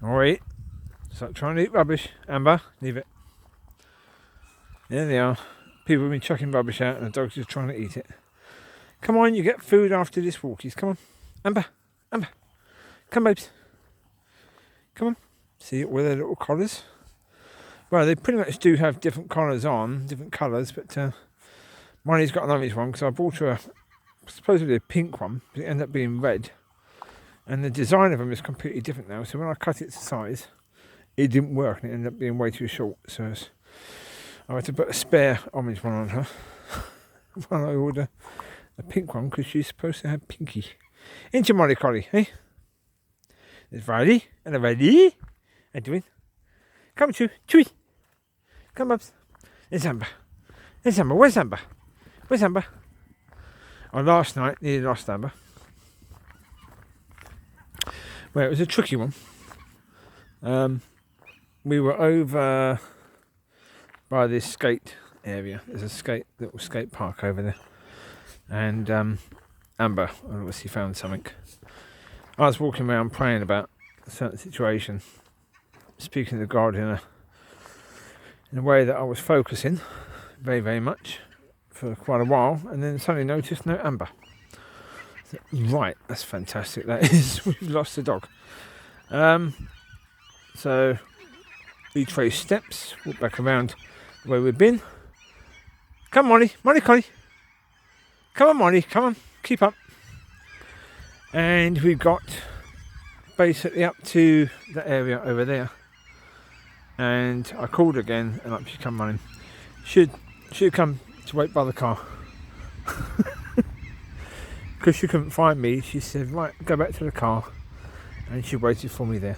Alright. Stop trying to eat rubbish. Amber, leave it. There they are. People have been chucking rubbish out and the dog's just trying to eat it. Come on, you get food after this walkies. Come on. Amber. Amber. Come, babes. Come on. See, with their little collars. Well, they pretty much do have different collars on, different colours, but Mollie's got an orange one because I bought her supposedly a pink one, but it ended up being red. And the design of them is completely different now, so when I cut it to size, it didn't work and it ended up being way too short. So I had to put a spare orange one on her while I order a pink one because she's supposed to have pinky. Into Mollie Collie, eh? There's Riley and a Riley. How you doing? Come, Chewie. Come, Bubs. There's Amber. There's Amber. Where's Amber? Where's Amber? Oh, last night, nearly lost Amber. Well, it was a tricky one. We were over by this skate area. There's a little skate park over there. And Amber obviously found something. I was walking around praying about a certain situation, speaking to God in a way that I was focusing very, very much for quite a while, and then suddenly noticed no Amber. Right, that's fantastic. That is, we've lost the dog. So retrace steps, walk back around the way we've been. Come, Mollie Collie. Come on, Mollie, come on, keep up. And we got basically up to the area over there. And I called again, and up she come running. She'd come to wait by the car. Because she couldn't find me, she said, right, go back to the car. And she waited for me there.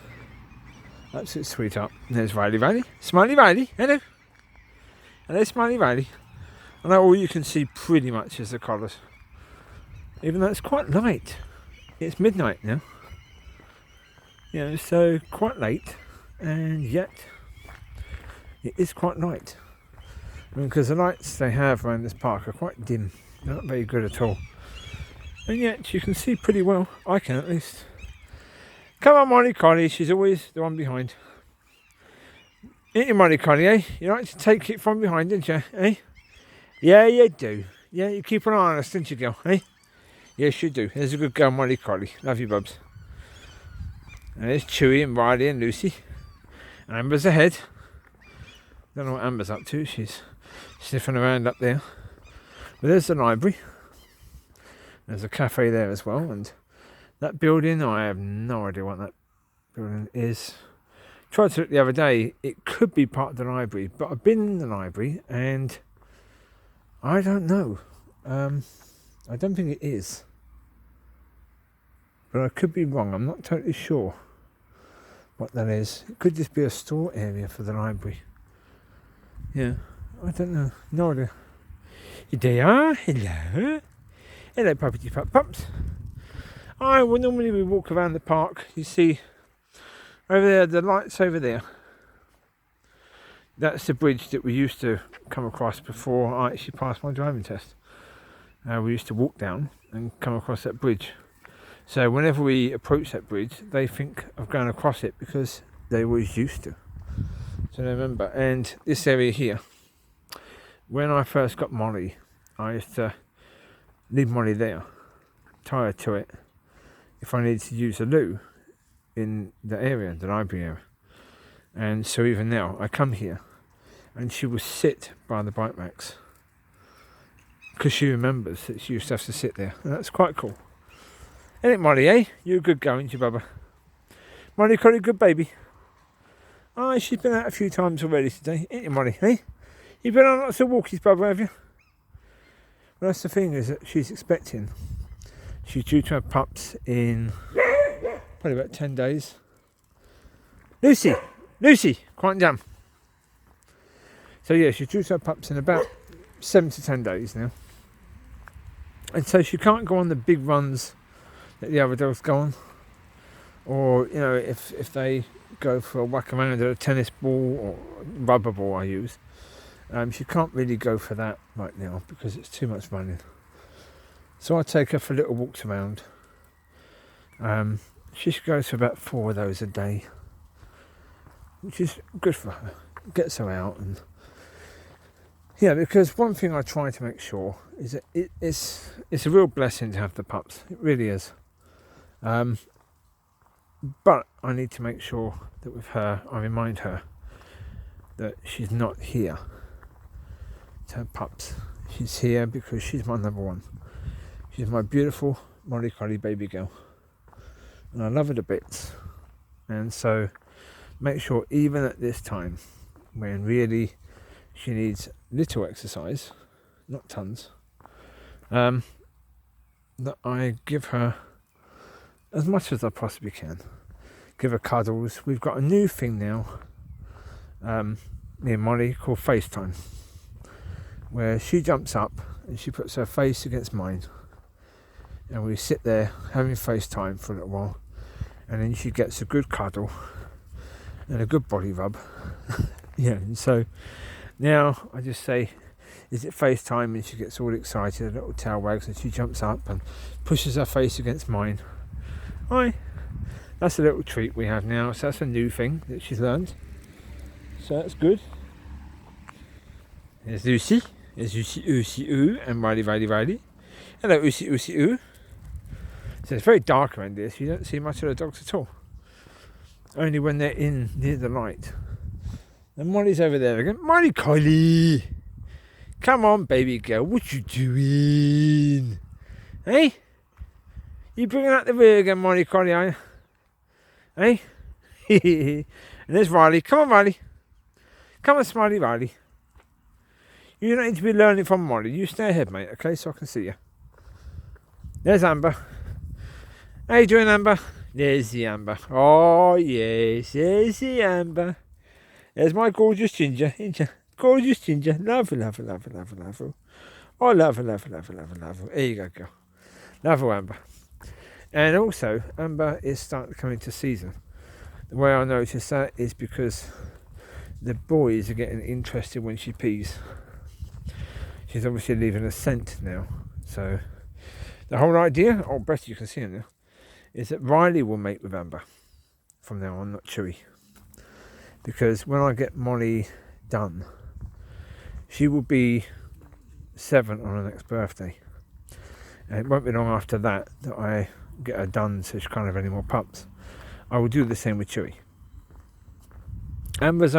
Absolute sweetheart. And there's Riley. Smiley Riley. Hello. Hello, Smiley Riley. I know all you can see pretty much is the collars. Even though it's quite light. It's midnight now. You know, so quite late. And yet, it is quite light. I mean, because the lights they have around this park are quite dim. They're not very good at all. And yet, you can see pretty well. I can at least. Come on, Mollie Collie. She's always the one behind. Ain't you, Mollie Collie, eh? You like to take it from behind, don't you, eh? Yeah, you do. Yeah, you keep an eye on us, don't you, girl, eh? Yes, you do. There's a good girl, Mollie Collie. Love you, bubs. And there's Chewie and Riley and Lucy. And Amber's ahead. Don't know what Amber's up to. She's sniffing around up there. But there's the library. There's a cafe there as well. And that building, I have no idea what that building is. Tried to look the other day. It could be part of the library. But I've been in the library and I don't know. I don't think it is. But I could be wrong. I'm not totally sure what that is. It could just be a store area for the library. Yeah, I don't know. No idea. Here they are. Hello. Hello, puppy pups. Normally we walk around the park. You see over there, the lights over there. That's the bridge that we used to come across before I actually passed my driving test. We used to walk down and come across that bridge. So whenever we approach that bridge, they think of going across it because they always used to. So they remember. And this area here, when I first got Mollie, I used to leave Mollie there, tie her to it, if I needed to use a loo in the area, the library area. And so even now, I come here and she will sit by the bike racks because she remembers that she used to have to sit there. And that's quite cool. Ain't it, Mollie, eh? You're a good girl, ain't you, Bubba? Mollie Collie, good baby. Oh, she's been out a few times already today, ain't you, Mollie, eh? You've been on lots of walkies, Bubba, have you? Well, that's the thing, is that she's expecting. She's due to have pups in probably about 10 days. Lucy, quiet down. So yeah, she's due to have pups in about 7 to 10 days now. And so she can't go on the big runs that the other dogs go on. Or, you know, if they go for a whack around at a tennis ball or rubber ball I use, she can't really go for that right now because it's too much running. So I take her for little walks around. She goes for about 4 of those a day. which is good for her. Gets her out, and because one thing I try to make sure is that it's a real blessing to have the pups. It really is. But I need to make sure that with her, I remind her that she's not here to have pups. She's here because she's my number one. She's my beautiful Border Collie baby girl, and I love her to bits. And so make sure even at this time, when really she needs little exercise, not tons, that I give her as much as I possibly can. Give her cuddles. We've got a new thing now, me and Mollie, called FaceTime, where she jumps up and she puts her face against mine, and we sit there having FaceTime for a little while, and then she gets a good cuddle and a good body rub. And so now I just say, is it FaceTime? And she gets all excited, a little tail wags, and she jumps up and pushes her face against mine. Hi. That's a little treat we have now, so that's a new thing that she's learned. So that's good. There's Lucy. There's Lucy, ooh, and Riley. Hello, Lucy, ooh. So it's very dark around here, so you don't see much of the dogs at all. Only when they're in near the light. And Mollie's over there again. Mollie Collie! Come on, baby girl, what you doing? Hey? You bringing out the rear again, Mollie Collie, are you? Hey? And there's Riley. Come on, Riley. Come on, Smiley Riley. You don't need to be learning from Mollie. You stay ahead, mate, okay, so I can see you. There's Amber. How you doing, Amber? There's the Amber. Oh, yes, there's the Amber. There's my gorgeous Ginger. Gorgeous Ginger. Love her. Oh, love her. There you go, girl. Love her, Amber. And also, Amber is starting to come into season. The way I notice that is because the boys are getting interested when she pees. She's obviously leaving a scent now. So the whole idea, best you can see him now, is that Riley will mate with Amber from now on, not Chewie. Because when I get Mollie done, she will be 7 on her next birthday. And it won't be long after that I get her done so she can't have any more pups. I will do the same with Chewie. Amber's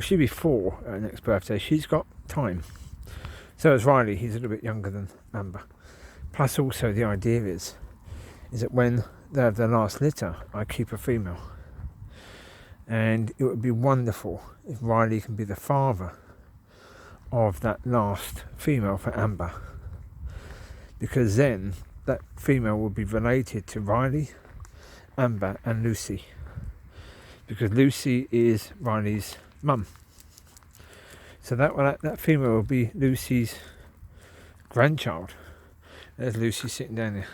she'll be 4 at her next birthday. She's got time. So is Riley. He's a little bit younger than Amber. Plus also the idea is that when they have their last litter, I keep a female. And it would be wonderful if Riley can be the father of that last female for Amber. Because then that female will be related to Riley, Amber and Lucy. Because Lucy is Riley's mum. So that female will be Lucy's grandchild. There's Lucy sitting down there.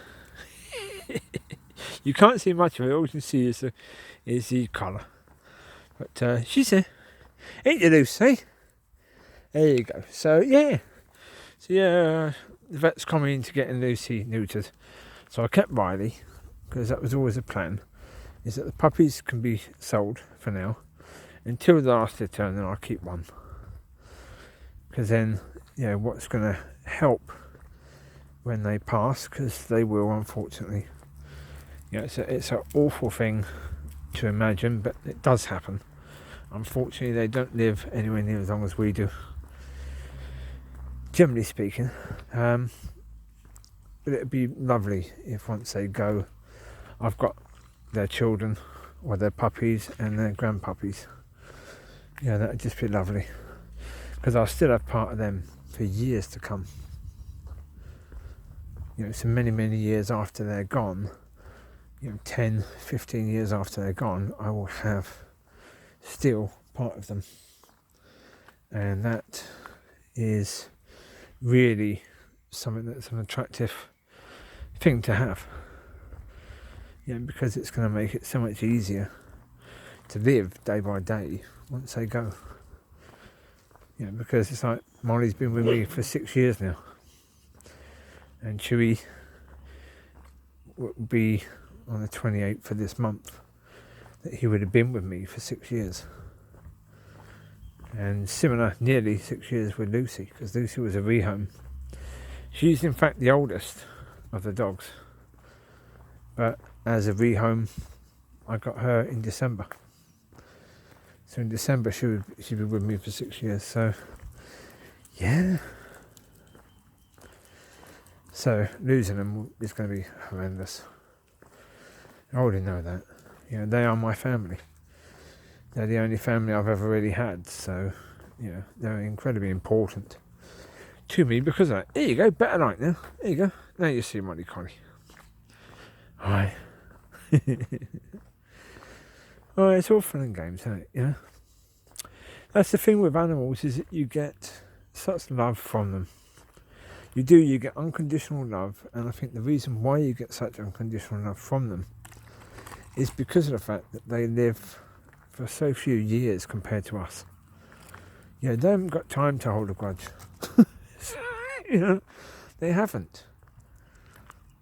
You can't see much of it. All you can see is the colour. But she's there. Ain't you, Lucy? There you go. So the vet's coming in to getting Lucy neutered. So I kept Riley, because that was always a plan, is that the puppies can be sold for now until the last litter, and then I'll keep one. Because then, what's going to help when they pass, because they will, unfortunately. It's an awful thing to imagine, but it does happen. Unfortunately, they don't live anywhere near as long as we do, generally speaking. But it'd be lovely if once they go, I've got their children or their puppies and their grandpuppies. That'd just be lovely, because I'll still have part of them for years to come. So many years after they're gone, 10, 15 years after they're gone, I will have still part of them. And that is really something that's an attractive thing to have. Because it's going to make it so much easier to live day by day once they go. Because it's like Mollie's been with me for 6 years now. And Chewie will be on the 28th of this month that he would have been with me for 6 years. And similar, nearly 6 years with Lucy, because Lucy was a rehome. She's in fact the oldest of the dogs, but as a rehome, I got her in December. So in December she'll be with me for 6 years. So yeah. So losing them is going to be horrendous. I already know that. You know, they are my family. They're the only family I've ever really had. So, you know, they're incredibly important to me because of that. Here you go, better light now. There you go. Now you see Mollie Collie. Hi. Oh, it's all fun and games, isn't it? You know? That's the thing with animals, is that you get such love from them. You get unconditional love, and I think the reason why you get such unconditional love from them is because of the fact that they live for so few years compared to us. You know, they haven't got time to hold a grudge. You know, they haven't.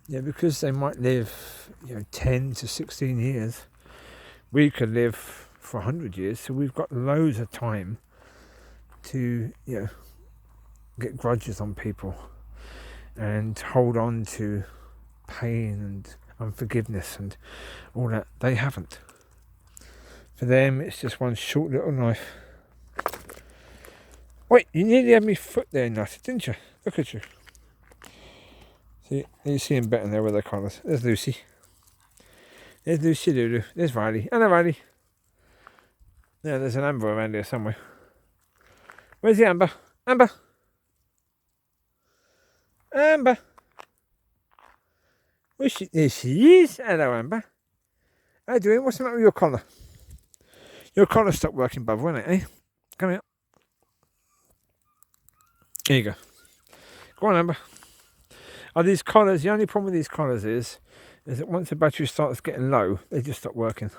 Yeah, because they might live, 10 to 16 years. We could live for 100 years, so we've got loads of time to, get grudges on people and hold on to pain and unforgiveness and all that. They haven't. For them, it's just one short little knife. Wait, you nearly had me foot there, Nut, didn't you? Look at you. See, you see him better there with their collars. There's Lucy. There's Lucy Lulu. There's Riley. Hello, Riley. Yeah, there's an Amber around here somewhere. Where's the Amber? Amber! Amber! There she is. Hello, Amber. How you doing? What's the matter with your collar? Your collar stopped working, bub, wasn't it, eh? Come here. Here you go. Go on, Amber. Are these collars, the only problem with these collars is that once the battery starts getting low, they just stop working.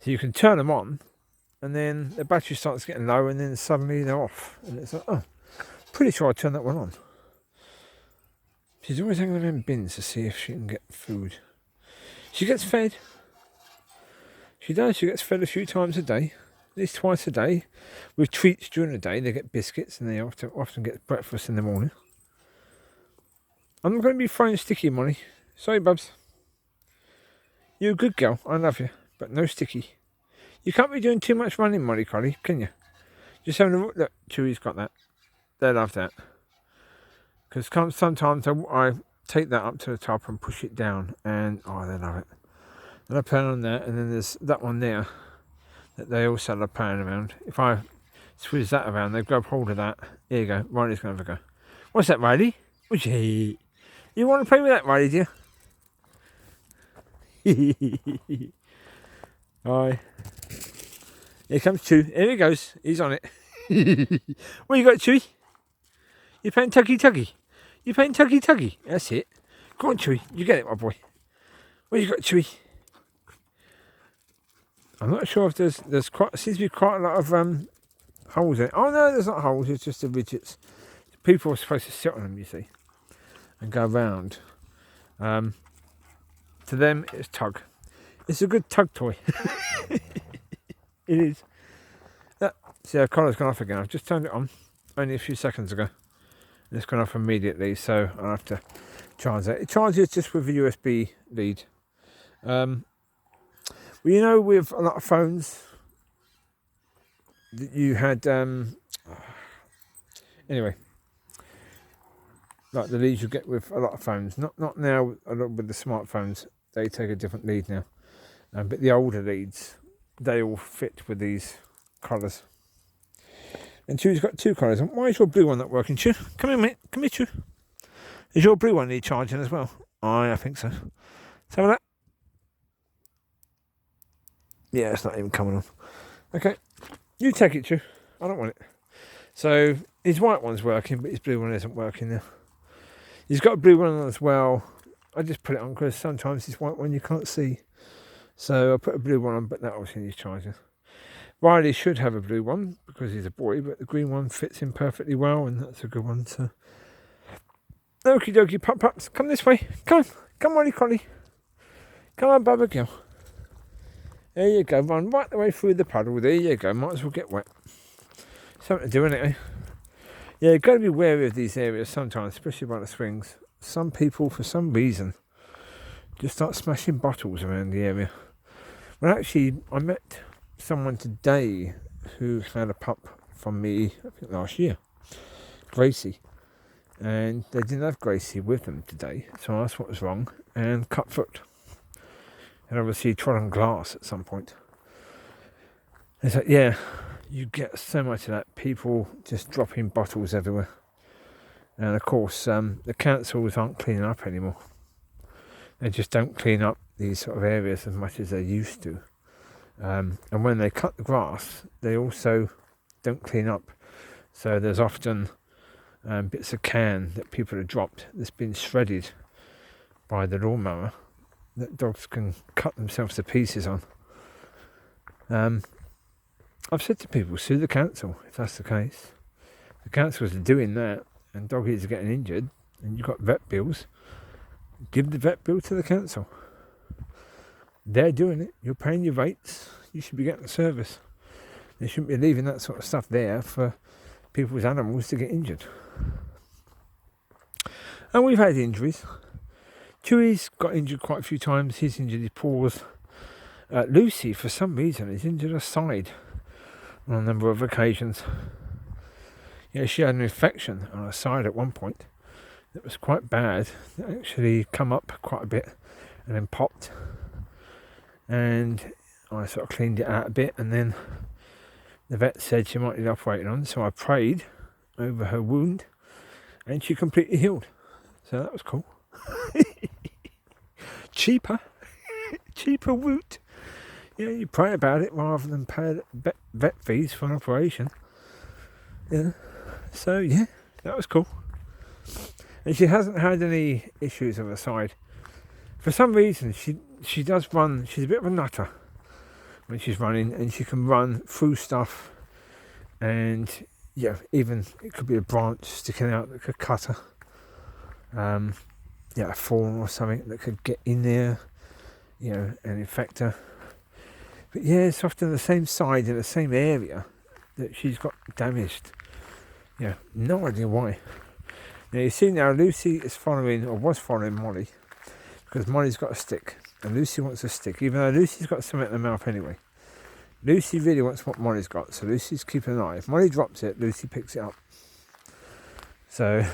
So you can turn them on, and then the battery starts getting low, and then suddenly they're off. And it's like, oh, pretty sure I turned that one on. She's always hanging around bins to see if she can get food. She gets fed. She does. She gets fed a few times a day, at least twice a day, with treats during the day. They get biscuits, and they often get breakfast in the morning. I'm not going to be throwing sticky, Mollie. Sorry, Bubs. You're a good girl. I love you, but no sticky. You can't be doing too much running, Mollie Collie, can you? Just having a look. Look, Chewie's got that. They love that. Because sometimes I take that up to the top and push it down, and oh, they love it. And I plan on that, and then there's that one there that they also love playing around. If I swizz that around, they grab hold of that. Here you go. Riley's going to have a go. What's that, Riley? What's he? You want to play with that, Riley, do you? Hi. Here comes Chew. Here he goes. He's on it. What you got, Chewie? You playing tuggy tuggy? You playing tuggy tuggy? That's it. Go on, Chewie. You get it, my boy. What you got, Chewie? I'm not sure if there's seems to be quite a lot of holes in it. Oh no, there's not holes. It's just the ridges. People are supposed to sit on them, you see, and go round. To them, it's tug. It's a good tug toy. It is. See, our collar's gone off again. I've just turned it on only a few seconds ago. And it's gone off immediately, so I'll have to charge that. It charges just with a USB lead. Well, you know, with a lot of phones that you had, anyway, like the leads you get with a lot of phones. Not now with the smartphones. They take a different lead now. But the older leads, they all fit with these collars. And Chew's got two collars. Why is your blue one not working, Chew? Come here, mate. Come here, Chew. Is your blue one need charging as well? I think so. Let's have a look. Yeah, it's not even coming on. Okay, you take it, Chew. I don't want it. So his white one's working, but his blue one isn't working now. He's got a blue one on as well. I just put it on because sometimes this white one you can't see. So I put a blue one on, but that obviously needs charging. Riley should have a blue one because he's a boy, but the green one fits him perfectly well, and that's a good one. So, okie dokie, pups, come this way. Come on, Mollie Collie. Come on, Bubba girl. There you go, run right the way through the puddle. There you go, might as well get wet. Something to do, innit, eh? Yeah, you've got to be wary of these areas sometimes, especially by the swings. Some people, for some reason, just start smashing bottles around the area. Well, actually, I met someone today who had a pup from me, I think last year, Gracie. And they didn't have Gracie with them today, so I asked what was wrong, and cut foot. And obviously trod on glass at some point. It's like, yeah, you get so much of that, people just dropping bottles everywhere. And of course, the councils aren't cleaning up anymore. They just don't clean up these sort of areas as much as they used to. And when they cut the grass, they also don't clean up. So there's often bits of can that people have dropped that's been shredded by the lawnmower that dogs can cut themselves to pieces on. I've said to people, sue the council if that's the case. The councils are doing that and doggies are getting injured and you've got vet bills. Give the vet bill to the council. They're doing it. You're paying your rates. You should be getting the service. They shouldn't be leaving that sort of stuff there for people's animals to get injured. And we've had injuries. Chewie's got injured quite a few times. He's injured his paws. Lucy, for some reason, has injured her side on a number of occasions. Yeah, she had an infection on her side at one point that was quite bad. It actually come up quite a bit and then popped. And I sort of cleaned it out a bit, and then the vet said she might need operating on, so I prayed over her wound and she completely healed. So that was cool. Cheaper route. Yeah, you pray about it rather than pay vet fees for an operation. Yeah. So yeah, that was cool. And she hasn't had any issues with her side. For some reason, she does run. She's a bit of a nutter when she's running, and she can run through stuff. And yeah, even it could be a branch sticking out that could cut her. A thorn or something that could get in there, and infect her. But yeah, it's often the same side in the same area that she's got damaged. Yeah, no idea why. Now you see now Lucy is was following Mollie, because Mollie's got a stick and Lucy wants a stick, even though Lucy's got something in her mouth anyway. Lucy really wants what Mollie's got, so Lucy's keeping an eye. If Mollie drops it, Lucy picks it up. So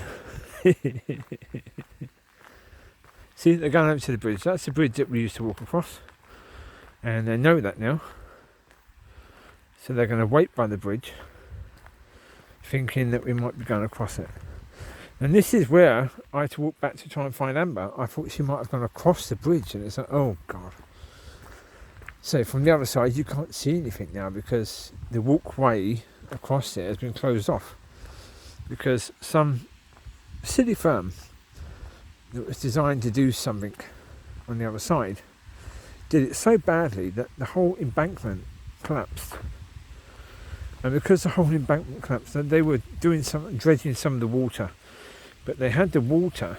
see, they're going over to the bridge. That's the bridge that we used to walk across. And they know that now. So they're going to wait by the bridge, thinking that we might be going across it. And this is where I had to walk back to try and find Amber. I thought she might have gone across the bridge. And it's like, oh God. So from the other side, you can't see anything now because the walkway across there has been closed off. Because some silly firm that was designed to do something on the other side did it so badly that the whole embankment collapsed. And because the whole embankment collapsed, they were dredging some of the water, but they had the water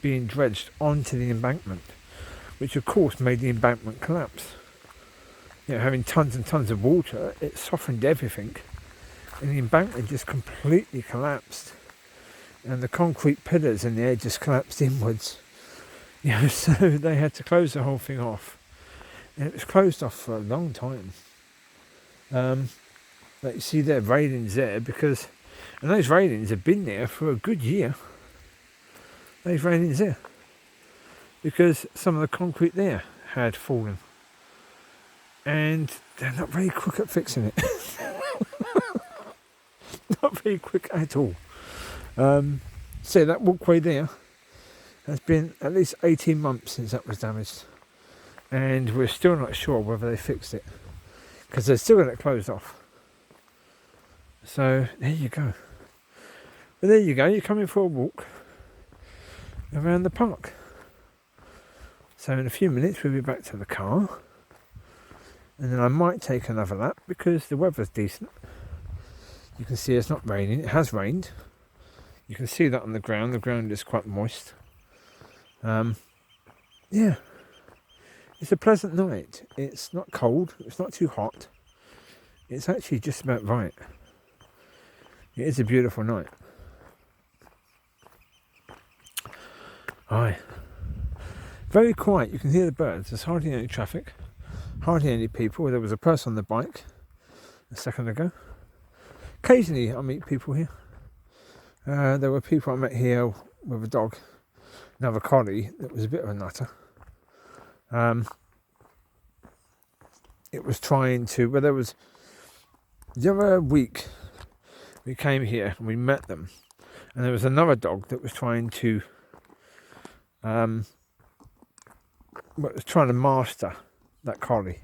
being dredged onto the embankment, which of course made the embankment collapse. Having tons and tons of water, it softened everything, and the embankment just completely collapsed. And the concrete pillars in there just collapsed inwards. So they had to close the whole thing off. And it was closed off for a long time. But you see their railings there and those railings have been there for a good year. Those railings there. Because some of the concrete there had fallen. And they're not very quick at fixing it. Not very quick at all. So that walkway there has been at least 18 months since that was damaged, and we're still not sure whether they fixed it because they're still got it closed off. So there you go. But there you go, you're coming for a walk around the park. So in a few minutes we'll be back to the car, and then I might take another lap because the weather's decent. You can see it's not raining. It has rained. You can see that on the ground. The ground is quite moist. Yeah, It's a pleasant night. It's not cold. It's not too hot. It's actually just about right. It is a beautiful night. Aye. Very quiet. You can hear the birds. There's hardly any traffic. Hardly any people. There was a person on the bike a second ago. Occasionally I meet people here. There were people I met here with a dog, another collie that was a bit of a nutter. It was trying to, well, there was, the other week we came here and we met them, and there was another dog that was trying to, was trying to master that collie.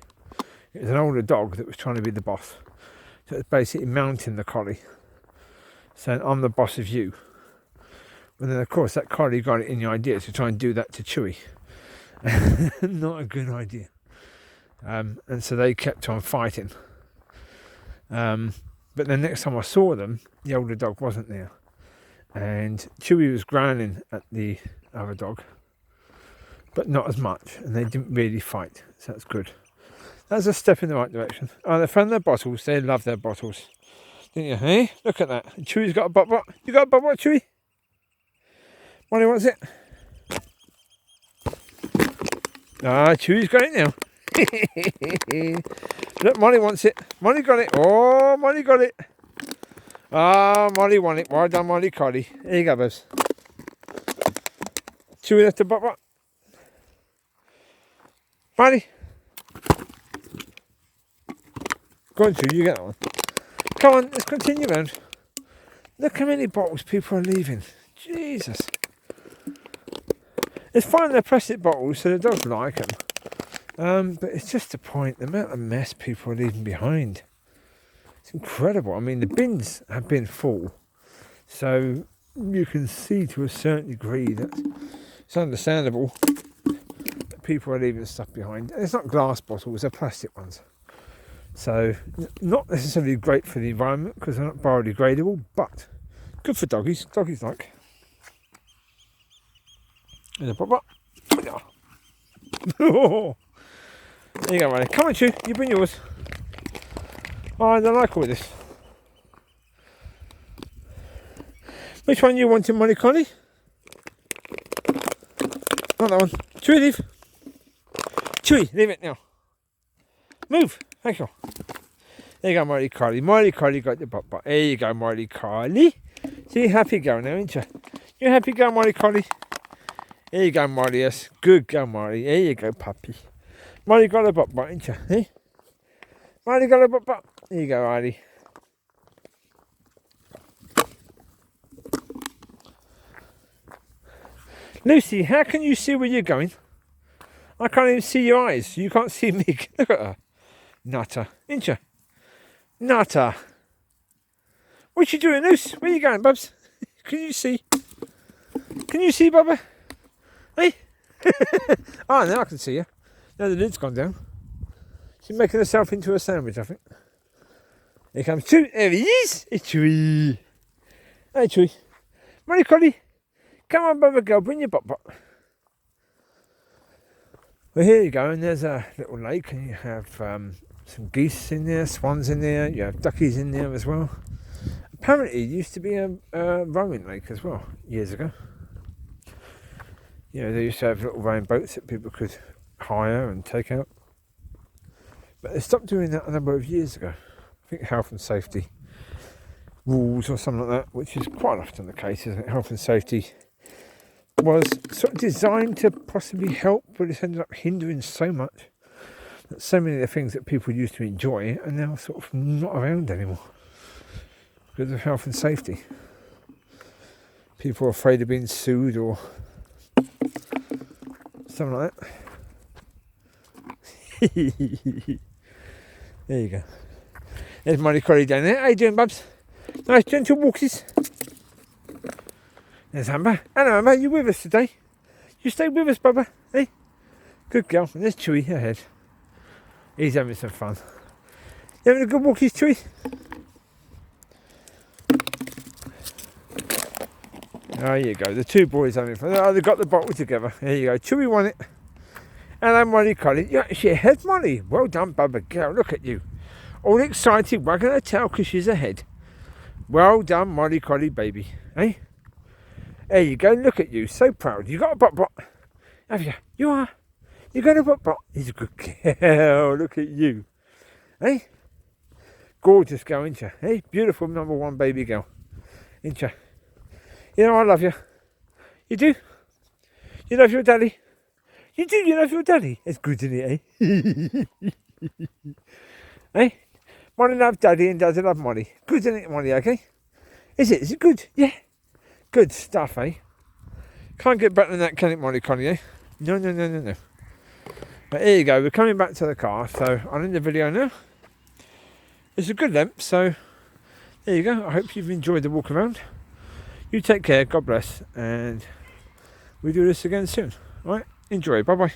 It was an older dog that was trying to be the boss. So it was basically mounting the collie, saying, I'm the boss of you. And then, of course, that collie got it in the idea to try and do that to Chewie. Not a good idea. And so they kept on fighting. But then next time I saw them, the older dog wasn't there. And Chewie was growling at the other dog, but not as much. And they didn't really fight. So that's good. That's a step in the right direction. Oh, they found their bottles. They love their bottles. Didn't you? Hey, look at that. And Chewie's got a bot. You got a bot, Chewie? Mollie wants it. Ah, Chewie's got it now. Look, Mollie wants it. Mollie got it. Oh, Mollie got it. Ah, Mollie won it. Well done, Mollie Collie. There you go, Buzz. Chewie left the bot. Mollie. Go on, Chewie, you get that one. Come on, let's continue round. Look how many bottles people are leaving. Jesus. It's fine, they're plastic bottles, so the dogs like them. But it's just the point, the amount of mess people are leaving behind. It's incredible. I mean, the bins have been full, so you can see to a certain degree that it's understandable that people are leaving stuff behind. And it's not glass bottles, they're plastic ones. So, not necessarily great for the environment because they're not biodegradable, but good for doggies. Doggies like. There's a pop-up. There you go, Mollie. Come on, Chew. You bring yours. Oh, I don't like all this. Which one you wanting, Mollie Collie? Not that one. Chewie, leave. Chewie, leave it now. Move. Thank you. There you go, Mollie Collie. Mollie Collie got the pop-up. There you go, Mollie Collie. See, you happy girl now, ain't you? You happy girl, Mollie Collie? There you go, Mollie. Yes. Good girl, Mollie. There you go, puppy. Mollie got a butt, ain't you? Eh? Mollie got a butt. There you go, Mollie. Lucy, how can you see where you're going? I can't even see your eyes. You can't see me. Look at her. Nutter. Ain't you? Nutter. What you doing, Luce? Where you going, Bubs? Can you see? Can you see, Bubba? Hey? Oh, now I can see you. Now the lid's gone down. She's making herself into a sandwich, I think. Here comes Chewie. There he is. It's Chewie. Hey, Chewie. Mollie Collie. Come on, Bubba girl. Bring your butt. Well, here you go. And there's a little lake. And you have some geese in there, swans in there. You have duckies in there as well. Apparently, it used to be a rowing lake as well, years ago. You know, they used to have little rowing boats that people could hire and take out. But they stopped doing that a number of years ago. I think health and safety rules or something like that, which is quite often the case, isn't it? Health and safety was sort of designed to possibly help, but it's ended up hindering so much that so many of the things that people used to enjoy are now sort of not around anymore because of health and safety. People are afraid of being sued or something like that. There you go. There's Mollie Collie down there. How you doing, Bubs? Nice gentle walkies. There's Amber. Hello, Amber. You with us today? You stay with us, Bubba. Hey? Good girl. And there's Chewie ahead. He's having some fun. You having a good walkies, Chewie? There you go. The two boys having fun. Oh, they've got the bottle together. There you go. Chewie won it. Hello, Mollie Collie. You're actually ahead, Mollie. Well done, Bubba girl. Look at you. All excited, wagging her tail because she's ahead. Well done, Mollie Collie, baby. Hey? There you go. Look at you. So proud. You got a bot. Have you? You are. You got a bot. He's a good girl. Look at you. Hey? Gorgeous girl, ain't you? Hey? Beautiful number one baby girl. Ain't you? You know I love you. You do? You love your daddy? You do? You love your daddy? It's good, isn't it, eh? Hey? Mollie loves daddy and daddy loves Mollie. Good, isn't it, Mollie, okay? Is it? Is it good? Yeah. Good stuff, eh? Can't get better than that, can it, Mollie Collie, eh? No. But here you go. We're coming back to the car, so I'll end the video now. It's a good length, so there you go. I hope you've enjoyed the walk around. You take care, God bless, and we'll do this again soon. All right? Enjoy. Bye-bye.